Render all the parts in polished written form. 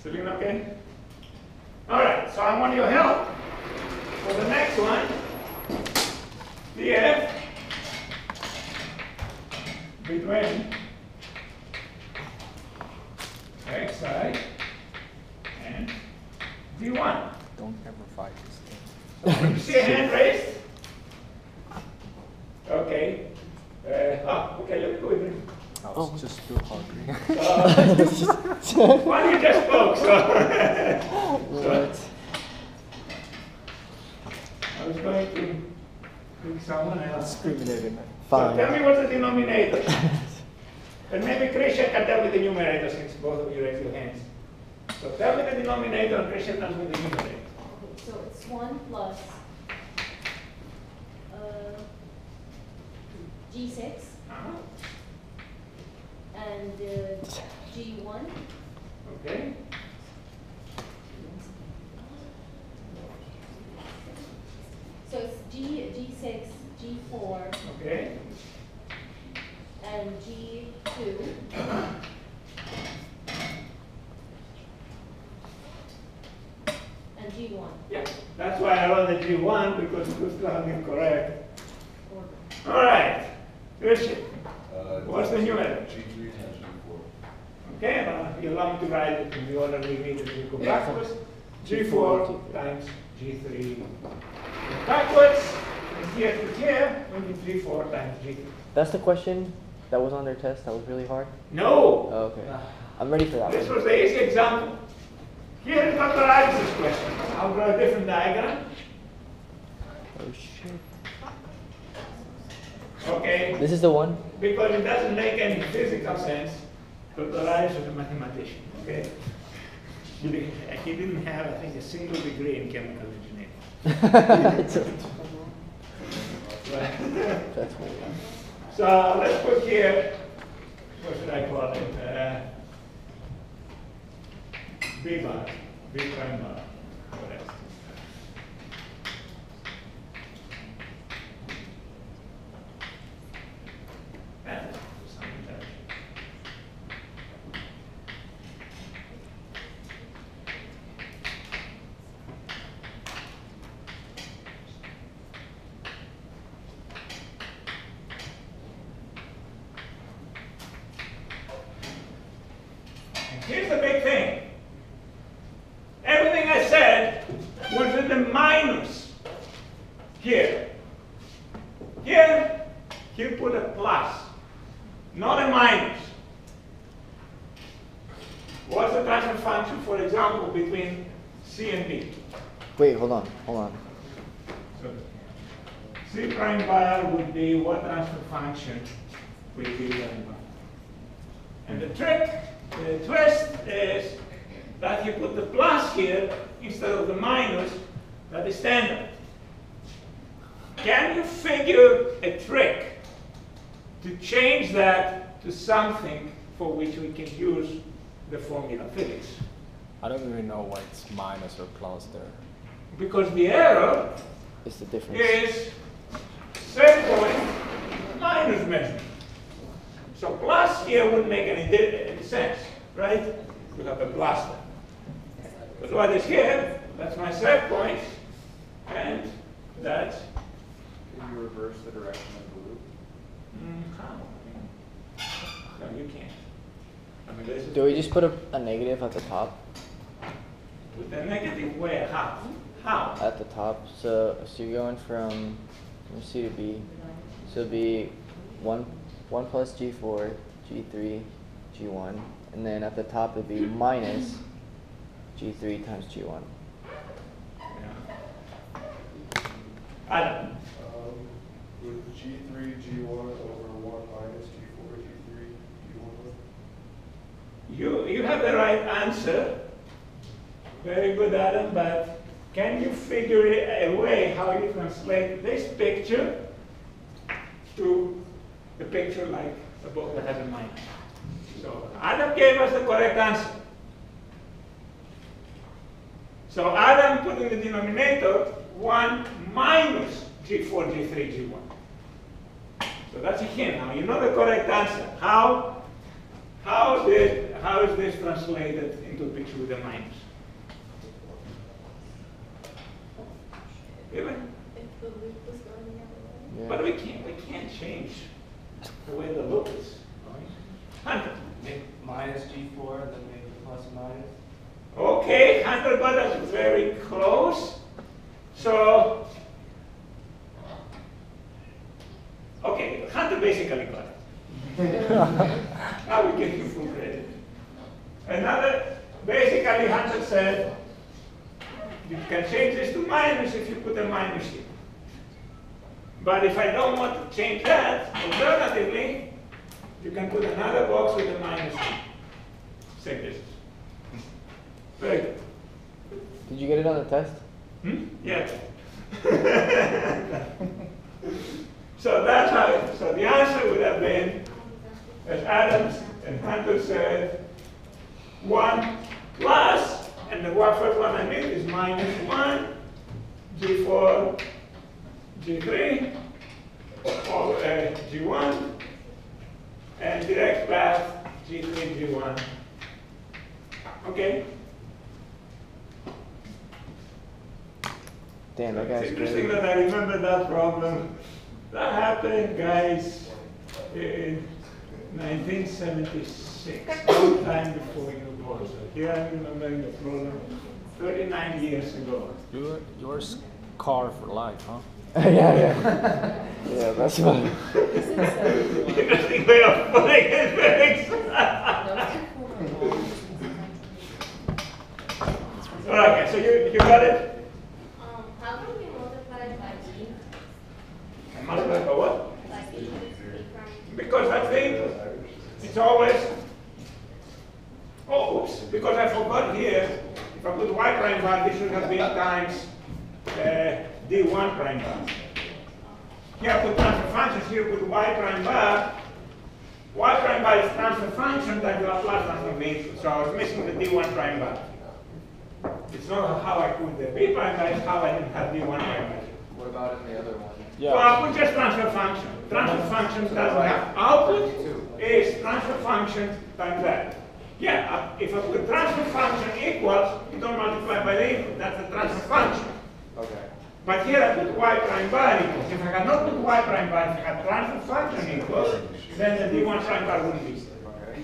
Celine, okay? All right, so I want your help for the next one. DF between xi and d1. Don't ever fight this thing. You see a hand raised? Okay. Okay, let me go with it. I was just too hungry. Well, you just spoke, so. What? I was going to pick someone else. Discriminating. So Fine. tell me what's the denominator. And maybe Christian can tell me the numerator since both of you raised your hands. So tell me the denominator and Christian tells me the numerator. So it's 1 plus G6 and G1. Okay. So it's G6, G4, Okay. and G2. And G1. Yeah. That's why I wrote the G1 because it was still incorrect. All right. Christian. What's the numerator? G3 times G4. Okay, you allow me to write it in the order we immediately go backwards. G4 times G3 backwards. And here to here, we need G4 times G3. That's the question that was on their test that was really hard? No! Oh, okay. I'm ready for that This one. was the easy example. Here is Dr. Ives' question. I'll draw a different diagram. Oh shit. Okay? This is the one? Because it doesn't make any physical sense. Dr. Ives was a mathematician, okay? He didn't have, I think, a single degree in chemical engineering. That's weird. So let's put here, what should I call it? B bar, B prime bar, whatever. And something else. And here's the big thing. Everything I said was in the minus here. Here, you put a plus, not a minus. What's the transfer function, for example, between C and D? Wait, hold on. So C prime bar would be what transfer function with D prime bar. And the trick, the twist is that you put the plus here instead of the minus, that is standard. Can you figure a trick to change that to something for which we can use the formula physics? I don't even know why it's minus or plus there. Because the error It's the difference. is set point minus measurement. So plus here wouldn't make any sense, right? We have a plus there. But what is here, that's my set point, and that's Can you reverse the direction of the loop? how? No, you can't. I mean, this is Do we just put a negative at the top? with the negative where? How? How? At the top. So you're going from C to B. So it'd be 1 plus G4, G3, G1. And then at the top it'd be minus G3 times G1. Yeah. Adam. With G3, G1 over 1 minus G4, G3, G1. You have the right answer. Very good, Adam, but can you figure a way how you translate this picture to the picture like the book that has a minus? So Adam gave us the correct answer. So Adam put in the denominator 1 minus G4, G3, G1. So that's a hint. Now you know the correct answer. How did how is this translated into a picture with a minus? Really? If the loop was going the other way. Yeah. But we can't change the way the loop is going. 100. Make minus G4 and then make it plus or minus. Okay, 100, but that's very close. So, okay, 100 basically got it. Now we give you full credit. Another, basically 100 said, you can change this to minus if you put a minus here. But if I don't want to change that, alternatively, you can put another box with a minus here. Same business. Very good. Did you get it on the test? Yeah. So that's how, so the answer would have been, as Adams and Hunter said, 1 plus, and the first one I need is minus 1, G4, G3, or G1, and direct path, G3, G1. Okay? Damn, that It's guy's interesting great. that I remember that problem. That happened, guys, in 1976, long time before you were born. So here I'm remembering the problem 39 years ago. You're scar for life, huh? Yeah. Yeah, that's funny. Interesting way of putting it, Felix. Okay, so you got it? How can we multiply by g? And multiply by what? By b prime. Because that's the input. It's always, oh, oops, because I forgot here, if I put y prime bar, this should have been times d1 prime bar. Here I put transfer functions, here I put y prime bar. Y prime bar is transfer function times the Laplace transform of the input. So I was missing the d1 prime bar. It's not how I put the b prime bar, it's how I didn't have d1 prime bar. What about in the other one? Well, I put just transfer function. Transfer function doesn't have output, is transfer function times that. Yeah, if I put transfer function equals, you don't multiply by the input, that's the transfer function. Okay. But here I put y prime bar equals. If I had not put y prime bar, if I had transfer function equals, then the d1 prime bar wouldn't be. Okay.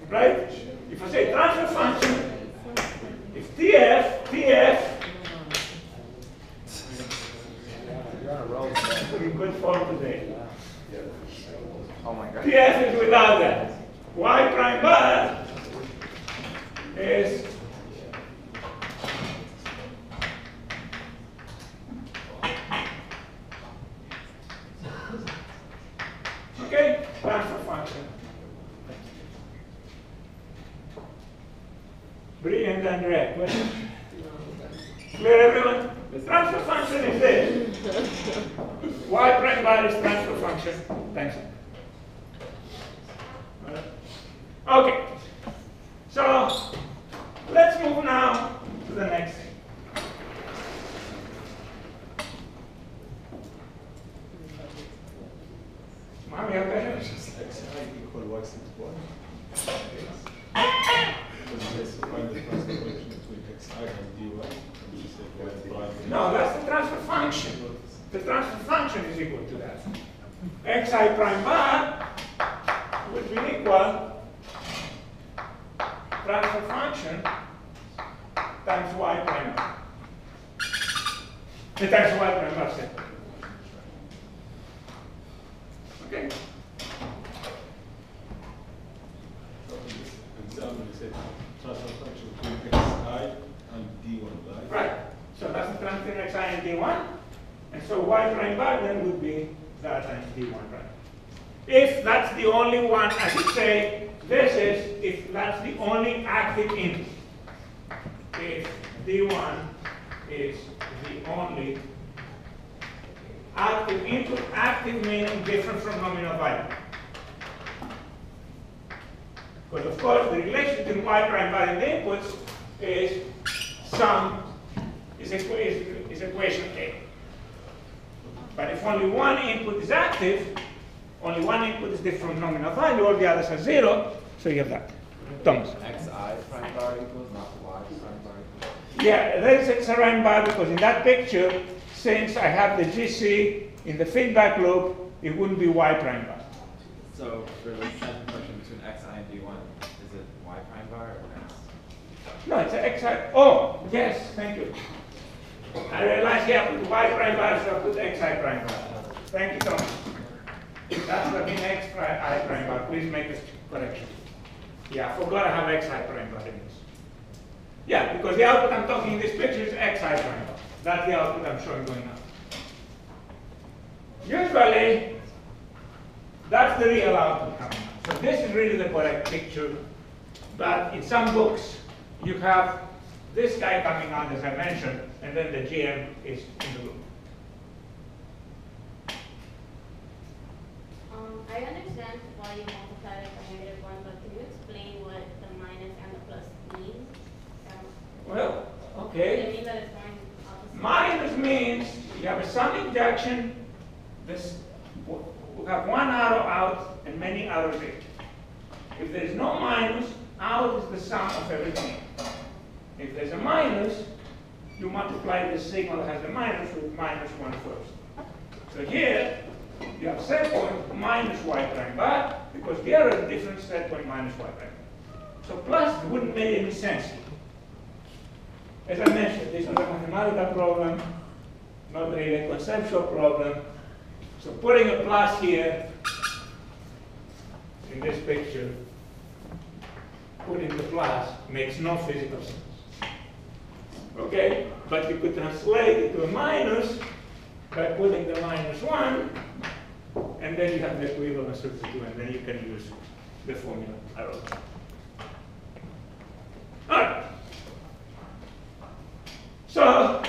Right? If I say transfer function, if TF, You're on a roll. we're in good form today. Oh my god. TF is without that. Y prime bar is okay, transfer function. Brilliant, Andrea. Question? Clear, everyone? The transfer function is this. Y prime bar is transfer function. Thanks. Okay. So let's move now to the next thing. Mom, you have questions? Just x equal y61. Find the transfer function between xi and dy. And just say y prime. No, that's the transfer function. The transfer function is equal to that. Xi prime bar would be equal transfer function times y prime bar. Times y prime bar, say. Okay. So in this example, you said transfer function between xi and d1, right? Right. So that's the transfer between xi and d1. And so y prime bar then would be that times d1 prime. If that's the only one, I should say, this is if that's the only active input. If d1 is the only active input, active meaning different from nominal value. Because of course the relation between y prime bar and the inputs is sum, is equation A. But if only one input is active, only one input is different from nominal value, all the others are 0, so you have that. Thomas. Xi prime bar equals, not y prime bar equals. Yeah, there is Xi prime bar because in that picture, since I have the GC in the feedback loop, it wouldn't be y prime bar. So for the second function between xi and d1, is it y prime bar or x? No, it's a Xi. Oh, yes, thank you. I realized here I put y prime bar, so I put Xi prime bar. Thank you, Thomas. That's what means X prime, I prime bar. Please make this correction. Yeah, I forgot I have Xi prime bar in this. Yeah, because the output I'm talking in this picture is Xi prime bar. That's the output I'm showing going up. Usually, that's the real output coming out. So this is really the correct picture. But in some books, you have this guy coming out, as I mentioned, and then the GM is in the loop. I understand why you multiply it by -1, but can you explain what the minus and the plus means? Well, Does okay. it mean that it's going opposite? Minus means you have a sum injection. This we have one arrow out and many arrows in. If there is no minus, out is the sum of everything. If there's a minus, you multiply the signal that has a minus with -1 first. So here, you have set point minus y prime bar, because the error is different set point minus y prime. So plus wouldn't make any sense. As I mentioned, this is a mathematical problem, not really a conceptual problem. So putting a plus here in this picture, putting the plus makes no physical sense. Okay, but you could translate it to a minus by putting the -1, and then you have the equivalent substitute, and then you can use the formula I wrote. All right. So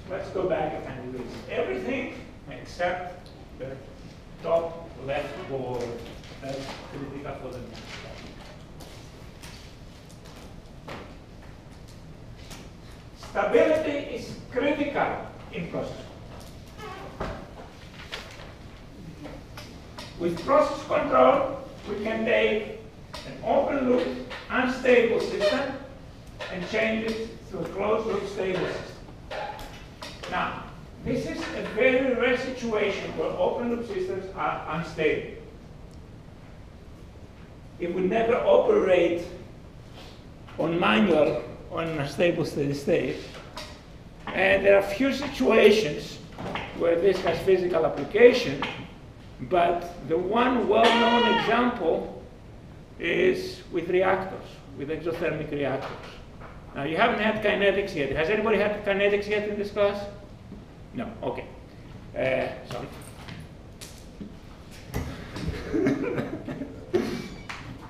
let's go back and do this. Everything except the top left board. That's critical for the next step. Stability is critical in process. With process control, we can take an open loop, unstable system and change it to a closed loop stable system. Now, this is a very rare situation where open loop systems are unstable. It would never operate on manual on a stable steady state. And there are few situations where this has physical application, but the one well-known example is with reactors, with exothermic reactors. Now, you haven't had kinetics yet. Has anybody had kinetics yet in this class? No, okay. Sorry.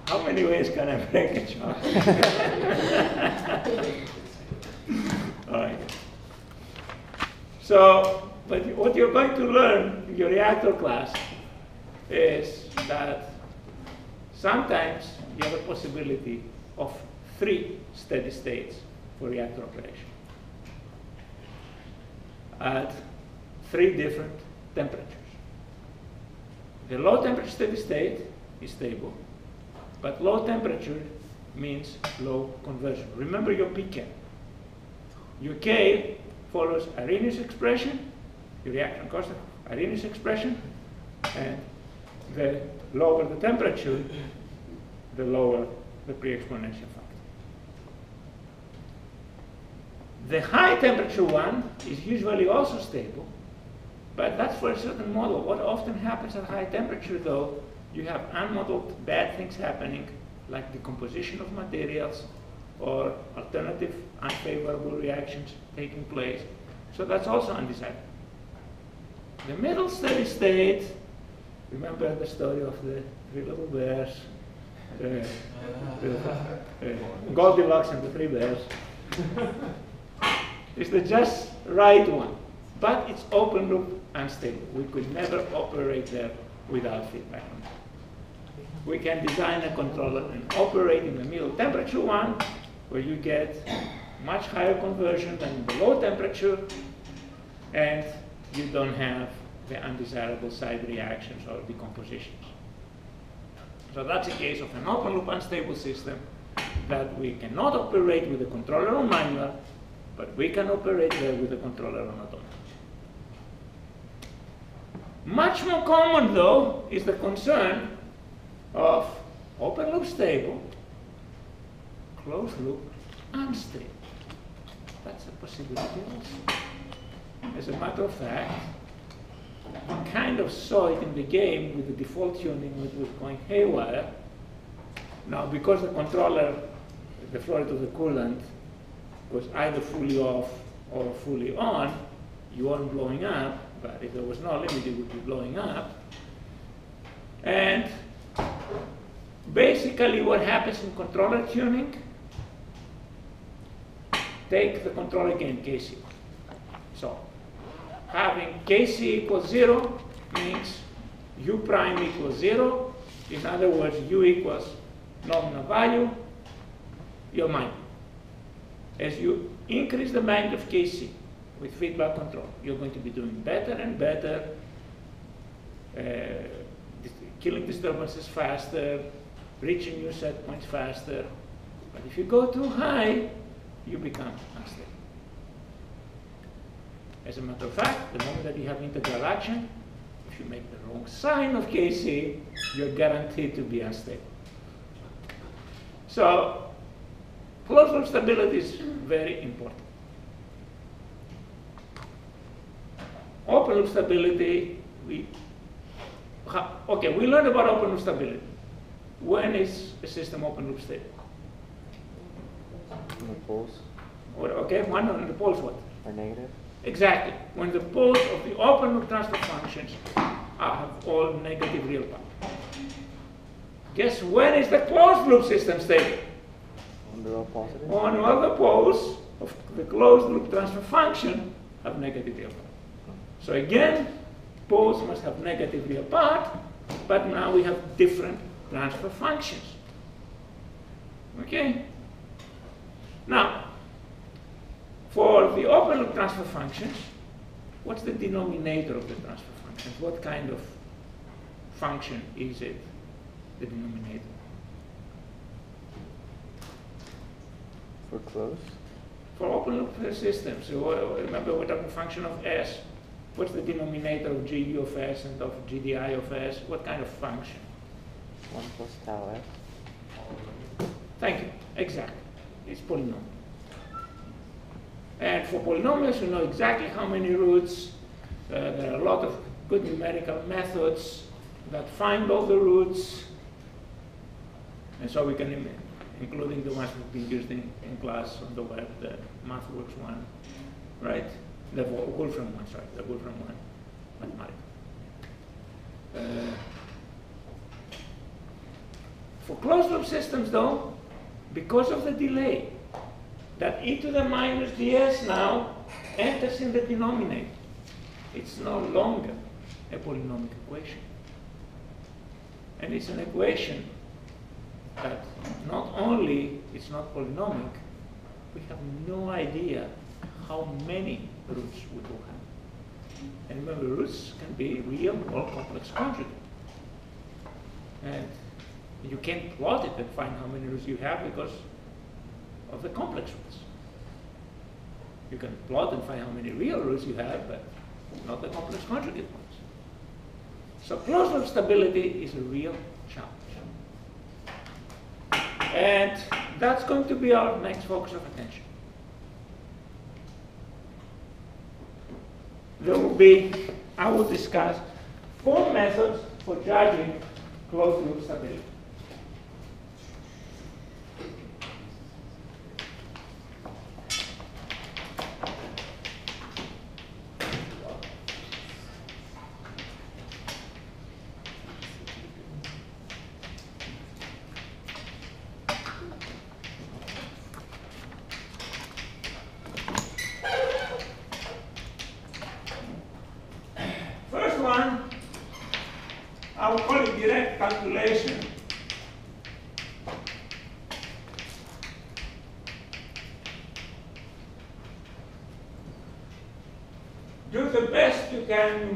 How many ways can I break a chart? All right. So, but what you're going to learn in your reactor class is that sometimes you have a possibility of 3 steady states for reactor operation at 3 different temperatures. The low temperature steady state is stable, but low temperature means low conversion. Remember your pKa. Your K follows Arrhenius expression, your reaction constant Arrhenius expression, and the lower the temperature, the lower the pre-exponential factor. The high temperature one is usually also stable, but that's for a certain model. What often happens at high temperature, though, you have unmodeled bad things happening, like decomposition of materials or alternative unfavorable reactions taking place. So that's also undesirable. The middle steady state, remember the story of the 3 little bears, Goldilocks and the 3 bears. It's the just right one, but it's open loop unstable. We could never operate there without feedback. We can design a controller and operate in the middle temperature one, where you get much higher conversion than the low temperature, and you don't have the undesirable side reactions or decompositions. So that's a case of an open loop unstable system that we cannot operate with the controller on manual, but we can operate there with the controller on automatic. Much more common, though, is the concern of open loop stable, closed loop unstable. That's a possibility also. As a matter of fact, we kind of saw it in the game with the default tuning, which was going haywire. Now, because the controller, the flow rate of the coolant, was either fully off or fully on, you weren't blowing up, but if there was no limit, it would be blowing up. And basically what happens in controller tuning, take the controller gain Kc. So having Kc equals 0 means U prime equals 0. In other words, U equals nominal value, your magnitude. As you increase the magnitude of Kc with feedback control, you're going to be doing better and better, killing disturbances faster, reaching new set points faster. But if you go too high, you become unstable. As a matter of fact, the moment that you have integral action, if you make the wrong sign of Kc, you're guaranteed to be unstable. So, closed loop stability is very important. Open loop stability, we learned about open loop stability. When is a system open loop stable? The poles Okay, one on the poles what? are negative. Exactly. When the poles of the open loop transfer functions have all negative real power. Guess when is the closed loop system stable? When they're all positive. When all the poles of the closed loop transfer function have negative real power. So again, poles must have negative real part, but now we have different transfer functions. Okay? Now, for the open loop transfer functions, what's the denominator of the transfer functions? What kind of function is it, the denominator? For closed. For open loop systems, so remember we're talking function of S. What's the denominator of GU of S and of GDI of S? What kind of function? 1 plus tau s. Thank you. Exactly. It's polynomial. And for polynomials, you know exactly how many roots. There are a lot of good numerical methods that find all the roots. And so we can, including the ones we've been used in class on the web, the MathWorks one, right? The Wolfram one, sorry, the Wolfram one, mathematical. For closed loop systems, though, because of the delay, that e to the minus ds now enters in the denominator. It's no longer a polynomial equation. And it's an equation that not only it's not polynomial, we have no idea how many roots we will have. And remember, roots can be real or complex conjugate. And you can't plot it and find how many roots you have because of the complex roots. You can plot and find how many real roots you have, but not the complex conjugate ones. So closed loop stability is a real challenge. And that's going to be our next focus of attention. I will discuss 4 methods for judging closed loop stability. First one, I will call it direct calculation. Do the best you can